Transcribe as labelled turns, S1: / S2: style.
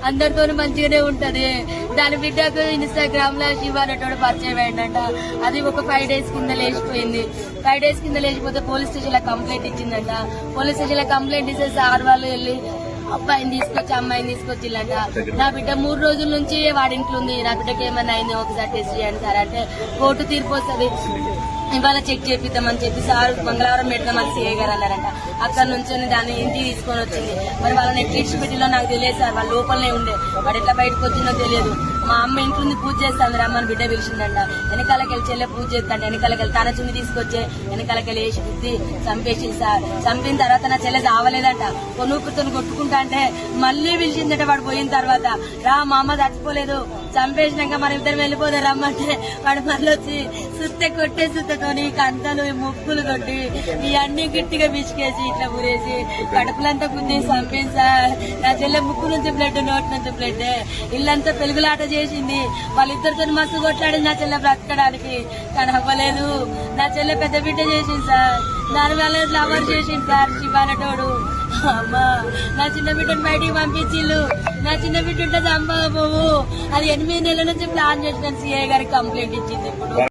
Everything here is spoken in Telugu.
S1: అందరితోనూ మంచిగానే ఉంటది. దాని బిడ్డకు ఇన్స్టాగ్రామ్ లో శివ అనేటోడు పరిచయం అయిందంట. అది ఒక 5 days కింద లేచిపోయింది. 5 days కింద లేచిపోతే పోలీస్ స్టేషన్ లో కంప్లైంట్ ఇచ్చిందంట. పోలీస్ స్టేషన్ లో కంప్లైంట్ ఇస్తే సార్ వాళ్ళు వెళ్ళి అబ్బాయిని తీసుకొచ్చి అమ్మాయిని తీసుకొచ్చిల్లంట. నా బిడ్డ 3 రోజుల నుంచి వాడింట్లో ఉంది. నా బిడ్డకి ఏమన్నా అయింది ఒకసారి టెస్ట్ చేయండి సార్ అంటే కోర్టు తీర్పు వస్తుంది, ఇవాళ చెక్ చేపిద్దామని చెప్పి సార్ మంగళవారం పెడదామని సీఐ గారు అన్నారంట. అక్కడ నుంచి దాన్ని ఇంటికి తీసుకొని వచ్చింది. మరి వాళ్ళని ఎట్లా పెట్టిలో నాకు తెలియదు సార్. వాళ్ళ లోపలనే ఉండే, వాడు ఎట్లా బయటకు వచ్చిందో తెలియదు. మా అమ్మ ఇంట్లో పూజ చేస్తాను, రమ్మని బిడ్డ పిలిచిందంట. వెనకాలకెళ్ళి చెల్లె పూజ చేస్తాంట. వెనకాలకెళ్ళి తన చున్ని తీసుకొచ్చే వెనకాలకెళ్ళి వేసి బుద్ధి చంపేసింది సార్. చంపిన తర్వాత నా చెల్లె చావలేదంట. కొనుక్కుతో కొట్టుకుంటా అంటే మళ్ళీ పిలిచిందట. వాడు పోయిన తర్వాత రా మా అమ్మ చచ్చిపోలేదు, చంపేసినాక మన ఇద్దరు వెళ్ళిపోదా రమ్మంటే వాడు మళ్ళీ వచ్చి సుత్తే కొట్టే సుత్తతోని కంటలు ముక్కులు కొట్టి ఇవన్నీ గట్టిగా బిసికేసి ఇట్లా ఊరేసి కడుపులంతా గుద్ది చంపేసి సార్. నా చెల్లె ముక్కు నుంచి బ్లడ్, నోటి నుంచి బ్లడ్, ఇల్లంతా పెరుగులాట చేసింది. వాళ్ళిద్దరితో మస్తు కొట్లాడింది నా చెల్లె బ్రతకడానికి, కానీ అవ్వలేదు. నా చెల్లె పెద్ద బిడ్డ చేసింది సార్. దానివల్ల లవర్ చేసింది సార్ శివాలటోడు. అమ్మా నా చిన్న బిడ్డను బయటికి పంపించిల్లు. నా చిన్న బిడ్డ చంపకపోవు. అది 8 నెలల నుంచి ప్లాన్ చేసిన సీఐ గారికి కంప్లైంట్ ఇచ్చింది. ఇప్పుడు